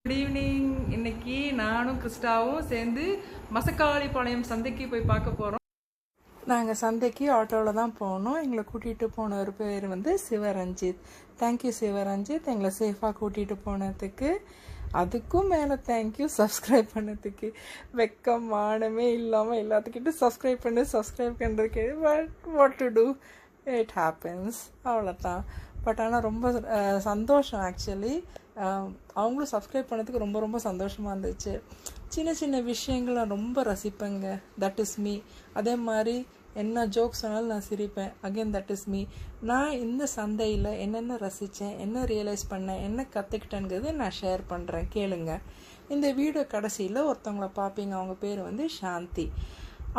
Good evening. இன்னைக்கு நானும் கிறிஸ்டாவும் சேர்ந்து மசக்காளிப்பாளையம் சந்தைக்கு போய் பார்க்க போகிறோம். நாங்கள் சந்தைக்கு ஆட்டோவில் தான் போனோம். எங்களை கூட்டிகிட்டு போனவர் பேர் வந்து சிவரஞ்சித். தேங்க்யூ சிவரஞ்சித், எங்களை சேஃபாக கூட்டிகிட்டு போனதுக்கு. அதுக்கும் மேலே தேங்க்யூ சப்ஸ்கிரைப் பண்ணதுக்கு. வெக்கம் மானமே இல்லாமல் எல்லாத்துக்கிட்ட சப்ஸ்கிரைப் பண்ணுறதுக்கு what to do, it happens, அவ்வளோதான். பட் ஆனால் ரொம்ப சந்தோஷம். ஆக்சுவலி அவங்களும் சப்ஸ்கிரைப் பண்ணதுக்கு ரொம்ப ரொம்ப சந்தோஷமாக இருந்துச்சு. சின்ன சின்ன விஷயங்கள் நான் ரொம்ப ரசிப்பேங்க. That is me. அதே மாதிரி என்ன ஜோக்ஸ் சொன்னாலும் நான் சிரிப்பேன். Again that is me. நான் இந்த சந்தையில் என்னென்ன ரசித்தேன், என்ன ரியலைஸ் பண்ணேன், என்ன கற்றுக்கிட்டேங்கிறது நான் ஷேர் பண்ணுறேன், கேளுங்க. இந்த வீடியோ கடைசியில் ஒருத்தவங்களை பார்ப்பீங்க. அவங்க பேர் வந்து சாந்தி.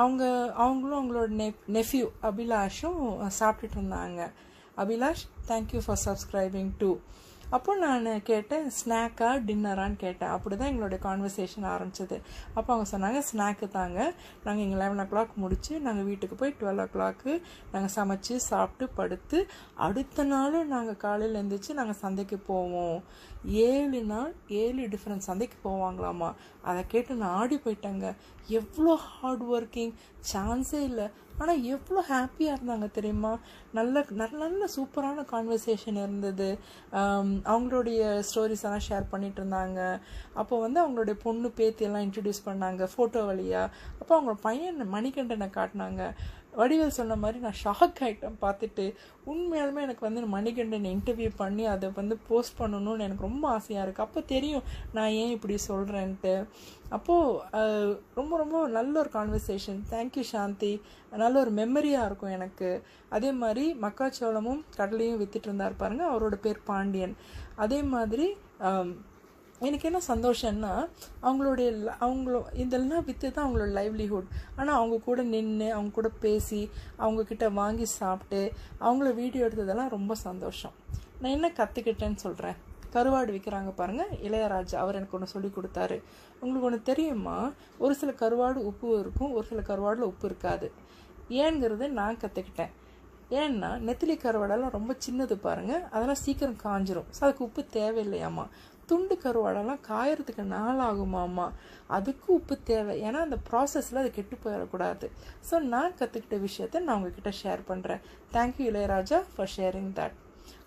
அவங்களும் அவங்களோட நெஃப்யூ அபிலாஷும் சாப்பிட்டுட்டு இருந்தாங்க. Abhilash, thank you for subscribing too. அப்போ நான் கேட்டேன், ஸ்நாக்கா டின்னரான்னு கேட்டேன். அப்படி தான் எங்களுடைய கான்வர்சேஷன் ஆரம்பிச்சது. அப்போ அவங்க சொன்னாங்க, ஸ்நாக்கு தாங்க. நாங்கள் இங்கே 11 o'clock முடித்து நாங்கள் வீட்டுக்கு போய் 12 o'clock நாங்கள் சமைச்சு சாப்பிட்டு படுத்து அடுத்த நாளும் நாங்கள் காலையில் எழுந்திரிச்சு நாங்கள் சந்தைக்கு போவோம். 7 நாள் 7 டிஃப்ரெண்ட் சந்தைக்கு போவாங்களாமா. அதை கேட்டு நான் ஆடி போயிட்டேங்க. எவ்வளோ ஹார்ட் ஒர்க்கிங், சான்ஸே இல்லை. ஆனால் எவ்வளோ ஹாப்பியாக இருந்தாங்க தெரியுமா. நல்ல நல்ல சூப்பரான கான்வர்சேஷன் இருந்தது. அவங்களுடைய ஸ்டோரிஸ் எல்லாம் ஷேர் பண்ணிட்டு இருந்தாங்க. அப்போ வந்து அவங்களுடைய பொண்ணு பேத்தியெல்லாம் இன்ட்ரடியூஸ் பண்ணாங்க ஃபோட்டோ வழியாக. அப்போ அவங்க பையன் மணிகண்டனை காட்டினாங்க. வடிவேல் சொன்ன மாதிரி நான் ஷாக் ஆகிட்டேன் பார்த்துட்டு. உண்மையாலுமே எனக்கு வந்து மணிகண்டனை இன்டர்வியூ பண்ணி அதை வந்து போஸ்ட் பண்ணணும்னு எனக்கு ரொம்ப ஆசையாக இருக்குது. அப்போ தெரியும் நான் ஏன் இப்படி சொல்கிறேன்ட்டு. அப்போது ரொம்ப ரொம்ப நல்ல ஒரு கான்வர்சேஷன். தேங்க்யூ சாந்தி. நல்ல ஒரு மெமரியாக இருக்கும் எனக்கு. அதே மாதிரி மக்காச்சோளமும் கடலையும் வித்துட்டு இருந்தார் பாருங்க, அவரோட பேர் பாண்டியன். அதே மாதிரி எனக்கு என்ன சந்தோஷம்னா இதெல்லாம் விற்று தான் அவங்களோட லைவ்லிஹுட். ஆனால் அவங்க கூட நின்று அவங்க கூட பேசி அவங்கக்கிட்ட வாங்கி சாப்பிட்டு அவங்கள வீடியோ எடுத்ததெல்லாம் ரொம்ப சந்தோஷம். நான் என்ன கற்றுக்கிட்டேன்னு சொல்கிறேன். கருவாடு விற்கிறாங்க பாருங்கள், இளையராஜா அவர் எனக்கு ஒன்று சொல்லி கொடுத்தாரு. உங்களுக்கு ஒன்று தெரியுமா, ஒரு சில கருவாடு உப்பு இருக்கும், ஒரு சில கருவாடில் உப்பு இருக்காது. ஏங்கிறது நான் கற்றுக்கிட்டேன். ஏன்னா நெத்திலி கருவாடெல்லாம் ரொம்ப சின்னது பாருங்கள், அதெல்லாம் சீக்கிரம் காஞ்சிரும். ஸோ அதுக்கு உப்பு தேவையில்லையாம்மா. துண்டு கருவாடெல்லாம் காயறதுக்கு நாள் ஆகுமாம்மா. அதுக்கு உப்பு தேவை. ஏன்னா அந்த ப்ராசஸில் அது கெட்டு போயிடக்கூடாது. ஸோ நான் கற்றுக்கிட்ட விஷயத்த நான் உங்ககிட்ட ஷேர் பண்ணுறேன். Thank you Ilaiyaraaja for sharing that.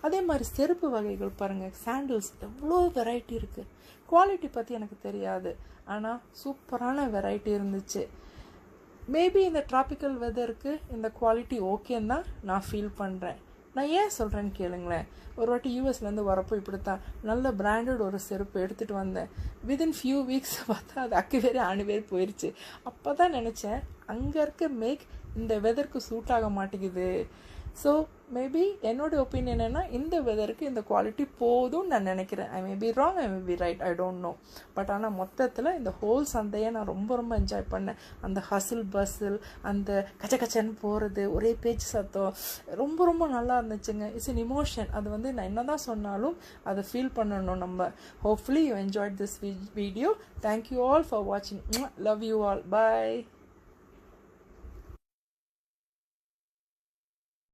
அதே மாதிரி செருப்பு வகைகள் பாருங்கள், சாண்டில்ஸ் எவ்வளோ வெரைட்டி இருக்குது. குவாலிட்டி பற்றி எனக்கு தெரியாது, ஆனால் சூப்பரான வெரைட்டி இருந்துச்சு. மேபி இந்த ட்ராபிக்கல் வெதருக்கு இந்த குவாலிட்டி ஓகேன்னு தான் நான் ஃபீல் பண்ணுறேன். நான் ஏன் சொல்கிறேன்னு கேளுங்களேன். ஒரு வாட்டி யூஎஸ்லேருந்து வரப்போ இப்படித்தான் நல்ல பிராண்டட் ஒரு செருப்பு எடுத்துகிட்டு வந்தேன். வித்தின் ஃபியூ வீக்ஸ் பார்த்தா அது அக்கு வேறு போயிடுச்சு. அப்போ தான் நினச்சேன், அங்கே இருக்க மேக் இந்த வெதருக்கு சூட் ஆக மாட்டேங்குது. ஸோ மேபி என்னோட ஒப்பீனியன் என்னென்னா, இந்த வெதருக்கு இந்த குவாலிட்டி போதும்னு நான் நினைக்கிறேன். I may be wrong, I may be right, I don't know. But ஆனால் மொத்தத்தில் இந்த ஹோல் சந்தையை நான் ரொம்ப ரொம்ப என்ஜாய் பண்ணேன். அந்த ஹசில் பஸ்ஸில் அந்த கச்சன்னு போகிறது, ஒரே பேச்சு சத்தம் ரொம்ப ரொம்ப நல்லா இருந்துச்சுங்க. It's an emotion. அது வந்து நான் என்ன தான் சொன்னாலும் அதை ஃபீல் பண்ணணும் நம்ம. Hopefully you enjoyed this video. Thank you all for வாட்சிங். Love you all. பாய்.